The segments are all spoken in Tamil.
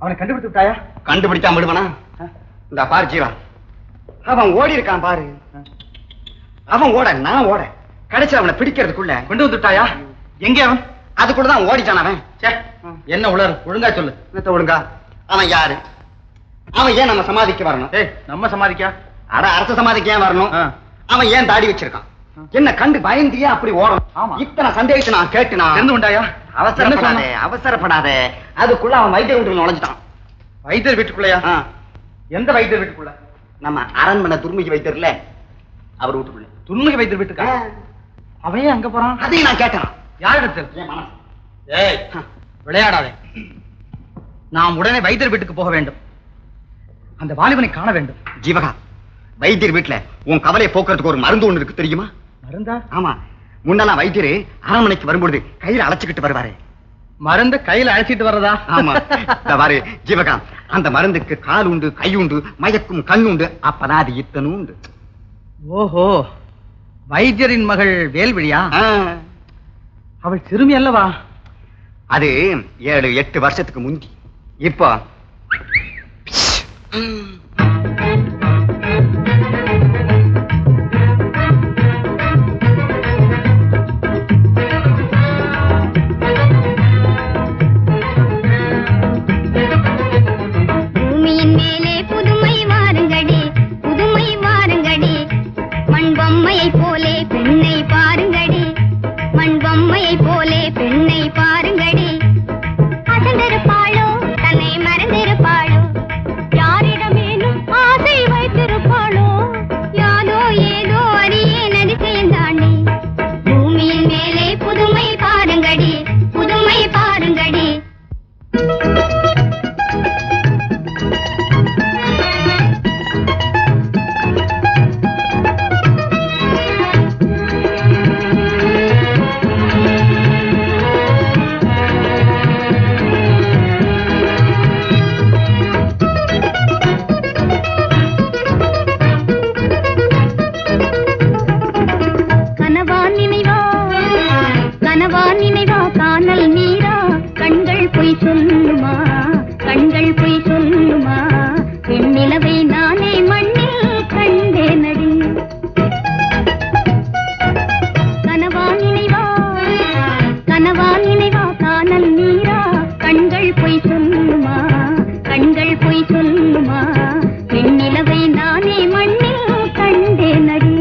அவனை கண்டுபிடித்து விட்டாயா? கண்டுபிடிச்சா விடுவானா? இந்த பாரு ஜீவா, அவன் ஓடி இருக்கான் பாரு. அவன் ஓட நான் ஓட கடைசியில் அவனை பிடிக்கிறதுக்குள்ள கொண்டு வந்துட்டாயா? எங்கே அவன்? அதுக்குள்ளதான் ஓடிட்டான் அவன். என்ன உளறு? ஒழுங்கா சொல்லு. என்னத்த ஒழுங்கா? அவன் யாரு? அவன் ஏன் நம்ம சமாதிக்கு வரணும்? நம்ம சமாதிக்கா? அட அரச சமாதிக்கு ஏன் வரணும்? அவன் ஏன் தாடி வச்சிருக்கான்? என்ன கண்டு பயந்தியா அப்படி ஓடணும்? இத்தனை சந்தேகத்தை நான் கேட்டு நான் தெரிந்து கொண்டாயா? அவசரப்படாதே அவசரப்படாதே. அதுக்குள்ள அவன் வைத்தியர் வீட்டுக்குள்ள நுழைஞ்சிட்டான். வைத்தியர் வீட்டுக்குள்ளயா? எந்த வைத்தியர் வீட்டுக்குள்ள? நம்ம அரண்மனை துர்முகி வைத்தியர்ல அவர் வீட்டுக்குள்ள. துர்முகி வைத்தியர் வீட்டுக்கா? அவன் அங்க போறான்? அதையும் நான் கேட்டேன். யாரிடத்தில்? விளையாடாதே. நாம் உடனே வைத்தியர் வீட்டுக்கு போக வேண்டும். அந்த வாலிபனை காண வேண்டும். ஜீவகா, வைத்தியர் வீட்டுல உன் கவலையை போக்குறதுக்கு ஒரு மருந்து ஒண்ணு இருக்கு தெரியுமா? மருந்தா? ஆமா, முன்னெல்லாம் வைத்தியரு அரண்மனைக்கு வரும்பொழுது கையில அழைச்சுக்கிட்டு வருவாரு. மருந்து கையில அழைச்சிட்டு வர்றதா? ஆமா. பாரு ஜீவகா, அந்த மருந்துக்கு கால் உண்டு, கை உண்டு, மயக்கும் கண் உண்டு. அப்பதான் அது இத்தனும் உண்டு. ஓஹோ, வைத்தியரின் மகள் வேல்விழியா? அவள் சிறுமி அல்லவா? அது 7-8 வருஷத்துக்கு முந்தி. இப்போ பூமியின் மேலே புதுமை வாருங்கடி, புதுமை வாருங்கடி, மண் பொம்மையை போலே பெண்ணை பாருங்கடி, மண் பொம்மையை போலே பெண்ணை பாருங்கடி. அசந்திருப்பாளோ தன்னை மறந்திருப்பாளோ, யாரிடமேனும் ஆசை வைத்திருப்பாளோ, யாதோ ஏதோ அறியேன் அதிசயம் தாண்டி. பூமியின் மேலே புதுமை பாருங்கடி, புதுமை பாருங்கடி. கனவா நினைவா காணல் நீரா, கண்கள் பொய் சொல்லுமா, கண்கள் பொய் சொல்லுமா, பெண்ணிலவை நானே மண்ணில் கண்டேனடி. கனவா நினைவா காணல் நீரா, கண்கள் பொய் சொல்லுமா, கண்கள் பொய் சொல்லுமா, பெண்ணிலவை நானே மண்ணில் கண்டேனடி.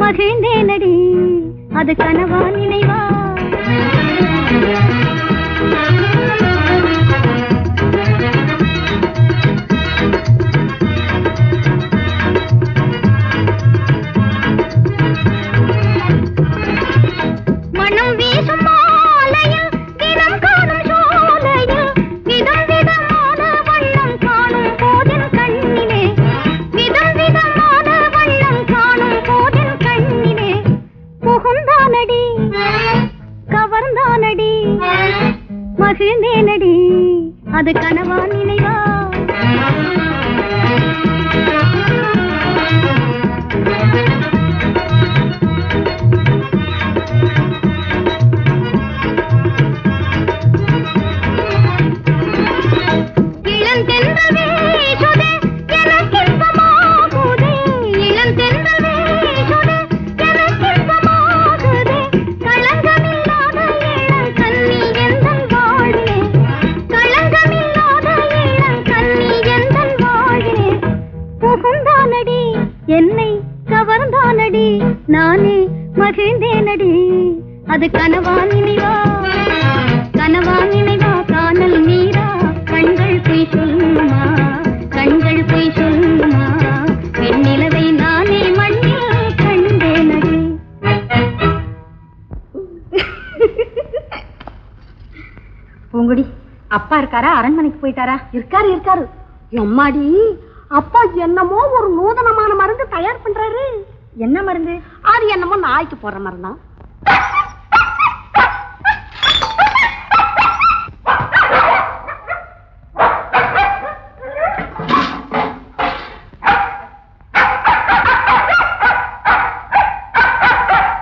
மகிழ்ந்தேனடி, அது கனவா நினைவா? மனம் வீசும் மாலையில், தினம் காணும் சோலையில், விதம் விதமான வண்ணம் காணும் போதின் கண்ணிலே, விதம் விதமான வண்ணம் காணும் போதின் கண்ணிலே, புகுந்தானடி கவர்ந்தானடி, மகிழ்ந்தேனடி, அது கனவா நினைவா? என்னை கவர்ந்தானடி, நானே மகிழ்ந்தேனடி, அது கனவா நினைவா? கனவா நினைவா காணல் நீரா, கண்கள் பொய் சொல்லுமா, கண்கள் பொய் சொல்லுமா, பெண்ணிலவை நானே மண்ணில் கண்டேனடி. பூங்குடி, அப்பா இருக்காரா? அரண்மனைக்கு போயிட்டாரா? இருக்காரு இருக்காரு. அம்மாடி, அப்பா என்னமோ ஒரு நூதனமான மருந்து தயார் பண்றாரு. என்ன மருந்து? அது என்னமோ நாய்க்கு போடுற மருந்தான்.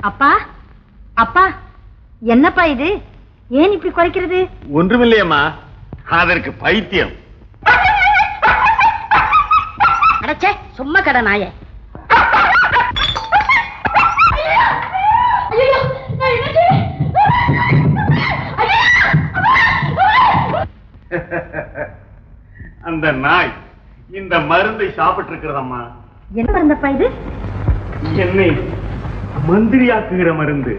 அப்பா அப்பா, என்னப்பா இது? ஏன் இப்படி குறைக்கிறது? ஒன்றுமில்லையம்மா, அதற்கு பைத்தியம். அடச்சே, சும்மா கடை நாயே. அந்த நாய் இந்த மருந்தை சாப்பிட்டு இருக்கிறதம்மா. என்ன மருந்தப்பா இது? என்னை மந்திரியாக்குகிற மருந்து.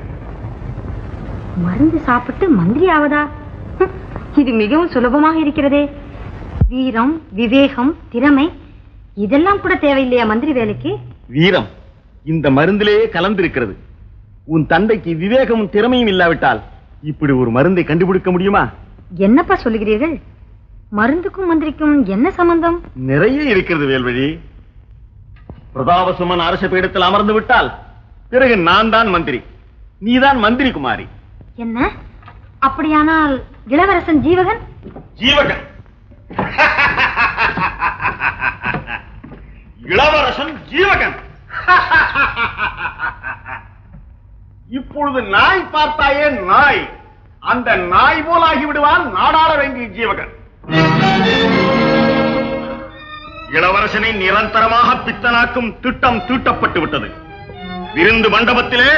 மருந்து சாப்பிட்டு மந்திரி ஆவதா? இது மிகவும் சுலபமாக இருக்கிறதே. வீரம், விவேகம், திறமை இதெல்லாம் கூட தேவையில்லையா மந்திரி வேலைக்கு? வீரம் இந்த மருந்திலேயே கலந்திருக்கிறது. உன் தந்தைக்கு விவேகமும் திறமையும் இல்லாவிட்டால் இப்படி ஒரு மருந்தை கண்டுபிடிக்க முடியுமா? என்னப்பா சொல்லுகிறீர்கள்? மருந்துக்கும் மந்திரிக்கும் என்ன சம்பந்தம்? நிறைய இருக்கிறது வேல்வழி. பிரதாபசுமன் அரச பீடத்தில் அமர்ந்து விட்டால் பிறகு நான் தான் மந்திரி, நீதான் மந்திரி குமாரி. என்ன? அப்படியானால் இளவரசன் ஜீவகன்? ஜீவகன் இளவரசன் ஜீவகன். இப்பொழுது நாய் பார்த்தாயே நாய், அந்த நாய் போலாகி விடுவான் நாடாள வேண்டிய ஜீவகன். இளவரசனை நிரந்தரமாக பித்தனாக்கும் திட்டம் தீட்டப்பட்டு விட்டது. விருந்து மண்டபத்திலே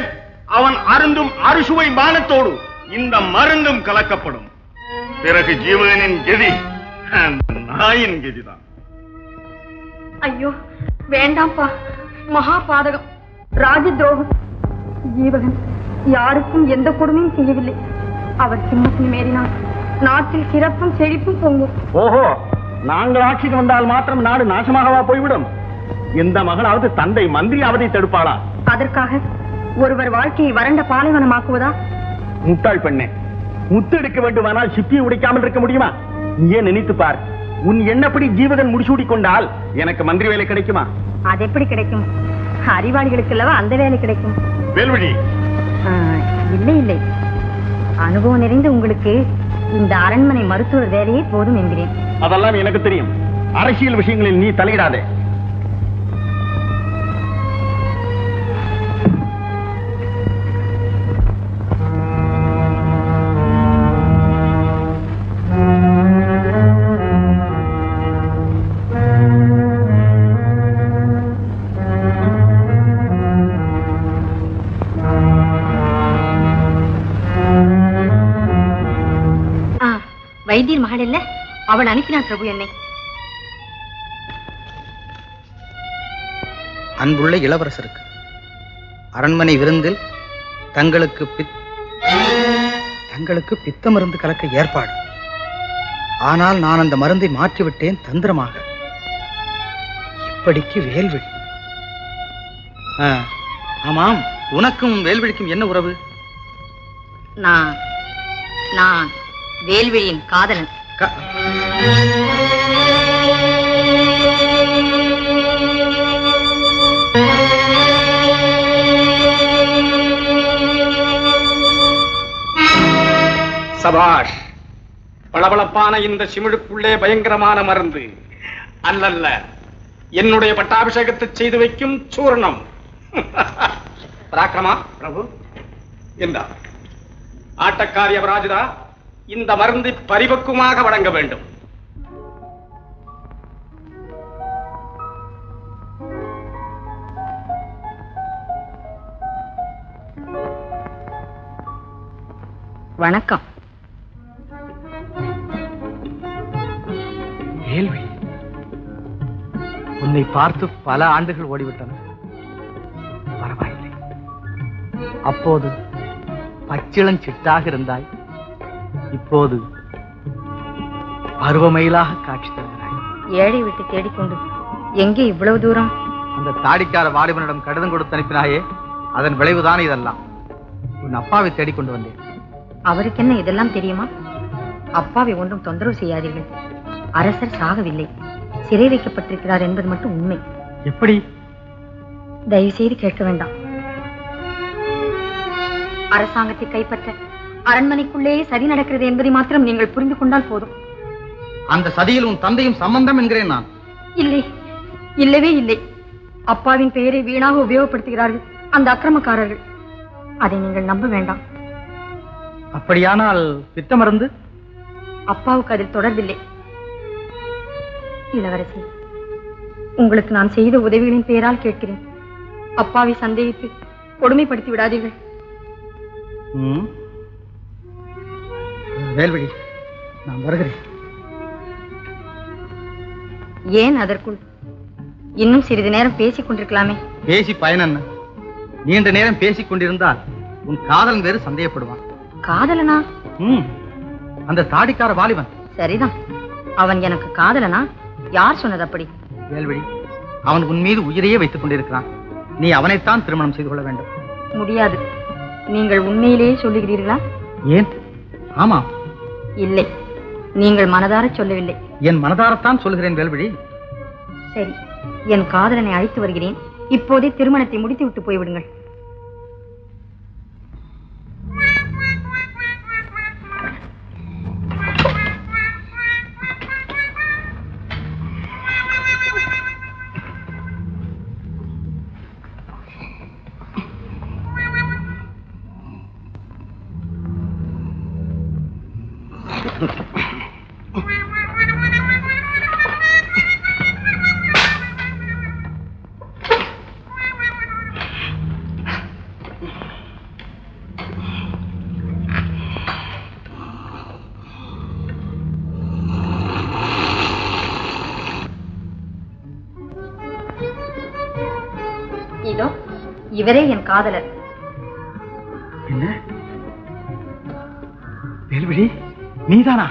அவன் அருந்தும் அறுசுவை பானத்தோடு இந்த மருந்தும் கலக்கப்படும். பிறகு ஜீவகனின் கதி நாயின் கதிதான். ஐயோ வேண்டாம்ப்பா, மகா பாதகம், ராஜ துரோகம். ஜீவகன் யாருக்கும் எந்த கொடுமையும் செய்யவில்லை. அவர் சிம்மத்தில் மேறினார், நாட்டில் சிறப்பும் செழிப்பும் பொங்கும். ஓஹோ, நாங்கள் ஆட்சிக்கு வந்தால் மாத்திரம் நாடு நாசமாகவா போய்விடும்? எந்த மகளாவது தந்தை மந்திரி அவதை தடுப்பாளா? அதற்காக ஒருவர் வாழ்க்கையை வறண்ட பாலைவனமாக்குவதா? முட்டாள் பெண்ணே, முத்து எடுக்க வேண்டுமானால் சிப்பியை உடைக்காமல் இருக்க முடியுமா? நீயே நினைத்து பார், உன் எண்ணப்படி ஜீவகன் முடிசூடிக் கொண்டால் எனக்கு மந்திரி வேலை கிடைக்குமா? அது எப்படி கிடைக்கும்? அறிவாளிகளுக்கு அல்லவா அந்த வேலை கிடைக்கும். வேல்வழி, இல்லை இல்லை, அனுபவம் நிறைந்த உங்களுக்கு இந்த அரண்மனை மருத்துவர் வேலையே போதும் என்கிறேன். அதெல்லாம் எனக்கு தெரியும். அரசியல் விஷயங்களில் நீ தலையிடாதே. வைத்தியர் மகள் இல்ல, அவள் அனுப்பினாள் பிரபு என்னை. அன்புள்ள இளவரசருக்கு அரண்மனை விருந்தில் தங்களுக்கு பித்த மருந்து கலக்க ஏற்பாடு. ஆனால் நான் அந்த மருந்தை மாற்றிவிட்டேன் தந்திரமாக. இப்படிக்கு வேல்விழி. ஆமாம், உனக்கும் வேல்விழிக்கும் என்ன உறவு? நான் வேல்விழியின் காதலன். சபாஷ், பளபளப்பான இந்த சிமிழுக்குள்ளே பயங்கரமான மருந்து. அல்லல்ல, என்னுடைய பட்டாபிஷேகத்தை செய்து வைக்கும் சூர்ணம். பராக்கிரமா பிரபு, இந்த ஆட்டக்காரி அபராஜிதா இந்த மருந்தை பரிபக்குவமாக வழங்க வேண்டும். வணக்கம். வேல்வி, உன்னை பார்த்து பல ஆண்டுகள் ஓடிவிட்டன. பரவாயில்லை, அப்போது பச்சிளம் சிட்டாக இருந்தாய், இப்போது பருவமயிலாக காட்சி தருகிறாய். ஏழை விட்டு தேடிக்கொண்டு எங்கே இவ்வளவு தூரம்? அந்த தாடிக்கார வாலிபனிடம் கடிதம் கொடுத்து அனுப்பினாயே, அதன் விளைவுதான் இதெல்லாம். உன் அப்பாவை தேடிக்கொண்டு வந்தேன். அவருக்கு என்ன இதெல்லாம் தெரியுமா? அப்பாவை ஒன்றும் தொந்தரவு செய்யாதீர்கள். அரசர் சாகவில்லை, சிறை வைக்கப்பட்டிருக்கிறார் என்பது மட்டும் உண்மை. எப்படி? தயவு செய்து கேட்க வேண்டாம். அரசாங்கத்தை கைப்பற்ற அரண்மனைக்குள்ளேயே சதி நடக்கிறது என்பதை மாத்திரம் நீங்கள் புரிந்து கொண்டால் போதும். அந்த சதியில் உன் தந்தையும் சம்பந்தம் என்கிறேன் நான். இல்லை, இல்லவே இல்லை. அப்பாவின் பெயரை வீணாக உபயோகப்படுத்துகிறார்கள் அந்த அக்கிரமக்காரர்கள். அதை நீங்கள் நம்ப வேண்டாம். அப்படியானால் பித்தமருந்து? அப்பாவுக்கு அதில் தொடர்பில்லை. இளவரசி, உங்களுக்கு நான் செய்த உதவிகளின் பெயரால் கேட்கிறேன். அப்பாவை சந்தேகித்து கொடுமைப்படுத்தி விடாதீர்கள். வேல்வழி, நான் வருகிறேன். ஏன் அதற்குள்? இன்னும் சிறிது நேரம் பேசிக் கொண்டிருக்கலாமே. பேசி பயன் என்ன? நீண்ட நேரம் பேசிக் கொண்டிருந்தால் உன் காதலன் வேறு சந்தேகப்படுவான். காதலனா? அந்த தாடிக்கார வாலிபன். சரிதான், அவன் எனக்கு காதலனா? யார் சொன்னது அப்படி? வேல்வழி, அவன் உன் மீது உயிரையே வைத்துக் கொண்டிருக்கிறான். நீ அவனைத்தான் திருமணம் செய்து கொள்ள வேண்டும். முடியாது. நீங்கள் உண்மையிலேயே சொல்லுகிறீர்களா? ஏன்? ஆமா. இல்லை, நீங்கள் மனதார சொல்லவில்லை. என் மனதாரத்தான் சொல்லுகிறேன் வேல்வழி. சரி, என் காதலனை அழைத்து வருகிறேன். இப்போதே திருமணத்தை முடித்து விட்டு போய்விடுங்கள். இதோ இவரே என் காதலர். என்ன வேல்வழி, நீதானா?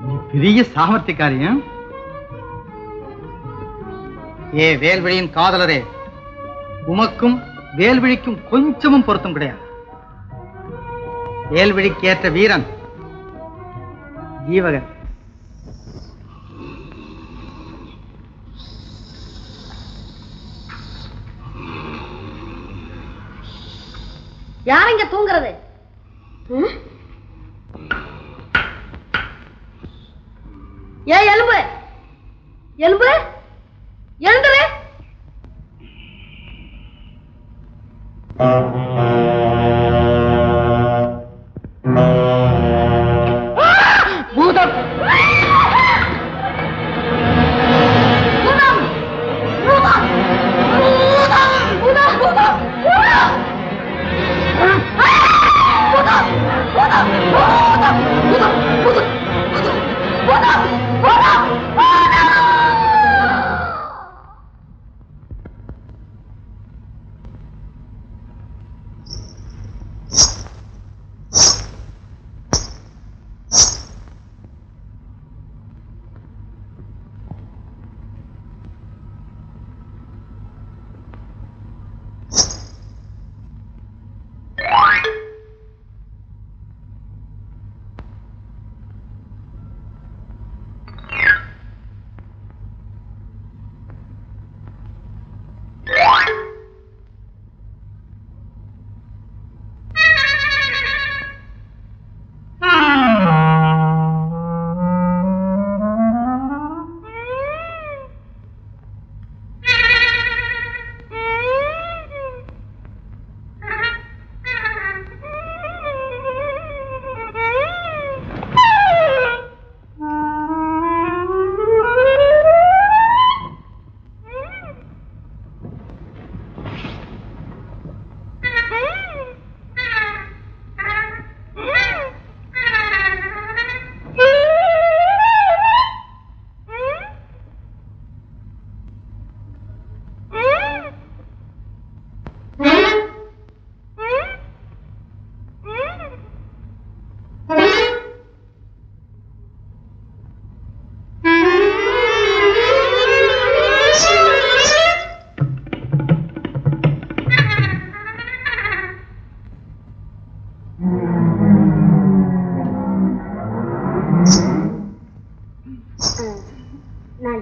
நீ பெரிய சாமர்த்தியக்காரியம். ஏ வேல்வழியின் காதலரே, உமக்கும் வேல்வழிக்கும் கொஞ்சமும் பொருத்தம் கிடையாது. வேல்வழிக்கு ஏற்ற வீரன் ஜீவகன். யார் இங்க தூங்குறது? ஏ எலும்பு, எலும்பு எழுந்துரு. பூதம்!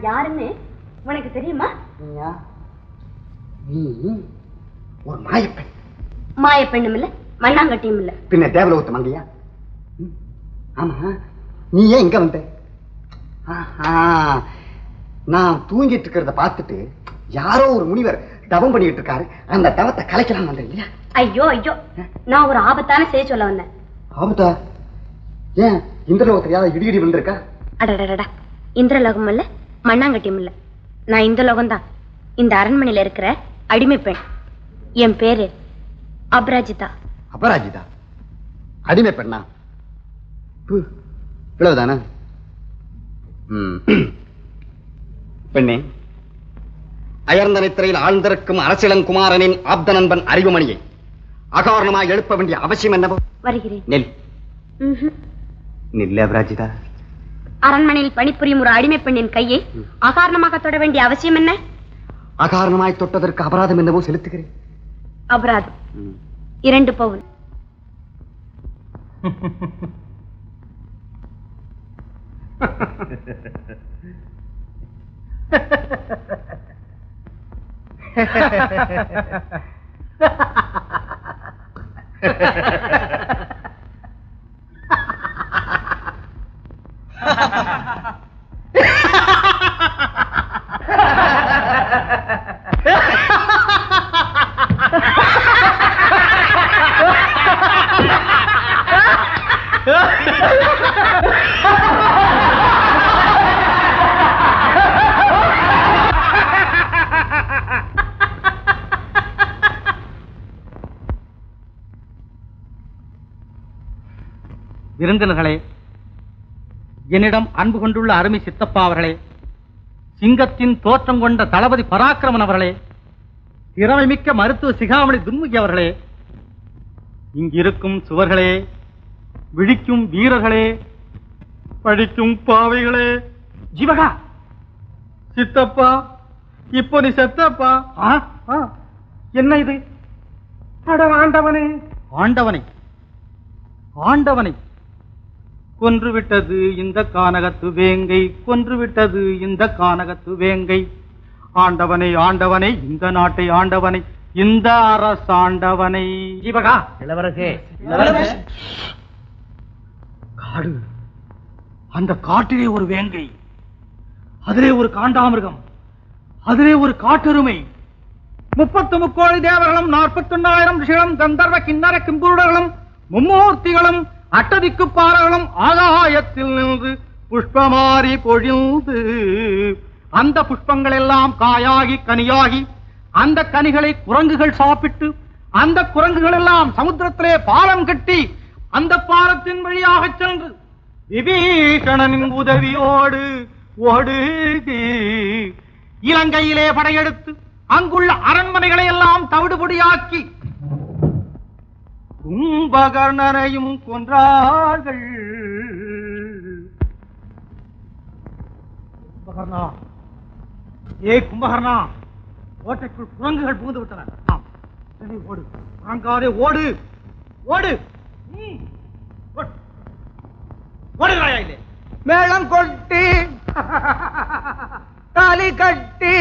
யாருன்னு உனக்கு தெரியுமா? நீ ஒரு மாயப்பெண். மாயப்பெண்ணும் இல்ல, மண்ணாங்கட்டியும் இல்ல. பின்ன தேவலோகத்து மங்கையா? ஆமா, நீ ஏன் இங்க வந்த? நான் தூங்கிட்டு இருக்கிறத பார்த்துட்டு யாரோ ஒரு முனிவர் தவம் பண்ணிட்டு இருக்காரு, அந்த தவத்தை கலைக்கலாம் வந்தேன் இல்லையா? ஐயோ ஐயோ, நான் ஒரு ஆபத்தான செய்தி சொல்ல வந்தேன். ஆபத்தா? ஏன் இந்திரலோகத்துல யாராவது இடி விழுந்திருக்கா? அடடடா, இந்திரலோகம் இல்ல, மண்ணாங்கட்டியும் இல்ல. நான் இந்த லோகம் தான். இந்த அரண்மனையில இருக்கிற அடிமை பெண். என் பேரு அபராஜிதா. அபராஜிதா? அடிமை பெண்ணா? இவ்வளவுதானே? பெண்ணே, அயர்ந்த நித்திரையில் ஆழ்ந்திருக்கும் அரசியலங்குமாரனின் ஆப்த நண்பன் அறிவுமணியை அகாரணமாக எழுப்ப வேண்டிய அவசியம் என்னவோ? வருகிறேன். நெல் நில்ல அபராஜிதா. அரண்மனையில் பணிபுரியும் ஒரு அடிமை பெண்ணின் கையை அகாரணமாக தொட வேண்டிய அவசியம் என்ன? அகாரணமாய் தொட்டதற்கு அபராதம் என்னவோ செலுத்துகிறேன். அபராதம் 2 பவுன். விருந்தினர்களே, என்னிடம் அன்பு கொண்டுள்ள அருமை சித்தப்பா அவர்களே, சிங்கத்தின் தோற்றம் கொண்ட தளபதி பராக்கிரமன் அவர்களே, திறமை மிக்க மருத்துவ சிகாமணி துன்முகி அவர்களே, இங்கிருக்கும் சுவர்களே, விழிக்கும் வீரர்களே, படிக்கும் பாவைகளே. ஜீவகா, சித்தப்பா, இப்போ நீ செத்தப்பா. என்ன இது? ஆண்டவனே, ஆண்டவனை ஆண்டவனை கொன்றுவிட்டது இந்த கானகத்து வேங்கை, கொன்றுவிட்டது இந்த கானகத்து வேங்கை. ஆண்டவனை ஆண்டவனை, இந்த நாட்டை ஆண்டவனை, இந்த அரசாண்டவனை. ஜீவகா, இளவரசே. காடு, அந்த காட்டிலே ஒரு வேங்கை, அதிலே ஒரு காண்டாமிருகம், அதிலே ஒரு காட்டெருமை, 33 கோடி தேவர்களும் 41,000 ரிஷிகளும் கந்தர்வ கிண்ணற கிம்புருடர்களும் மும்மூர்த்திகளும் அட்டதிக்கு பாறைகளும் ஆகாயத்தில் நின்று புஷ்பமாரி பொழிந்து, அந்த புஷ்பங்கள் எல்லாம் காயாகி கனியாகி, அந்த கனிகளை குரங்குகள் சாப்பிட்டு, அந்த குரங்குகள் எல்லாம் சமுத்திரத்திலே பாலம் கட்டி, அந்த பாலத்தின் வழியாக சென்று விபீஷணனின் உதவியோடு ஓடுகி இலங்கையிலே படையெடுத்து அங்குள்ள அரண்மனைகளை எல்லாம் தவிடுபொடியாக்கி கும்பகர்ணனையும் கொன்றார்கள். கும்பகர்ணா, கும்பகர்ணா, கோட்டைக்குள் குரங்குகள் புகுந்து விட்டன. ஓடு, குரங்காதே ஓடு, ஓடு, ஓடுகிறாயா? இல்லை, மேளம் கொட்டி தாலி கட்டி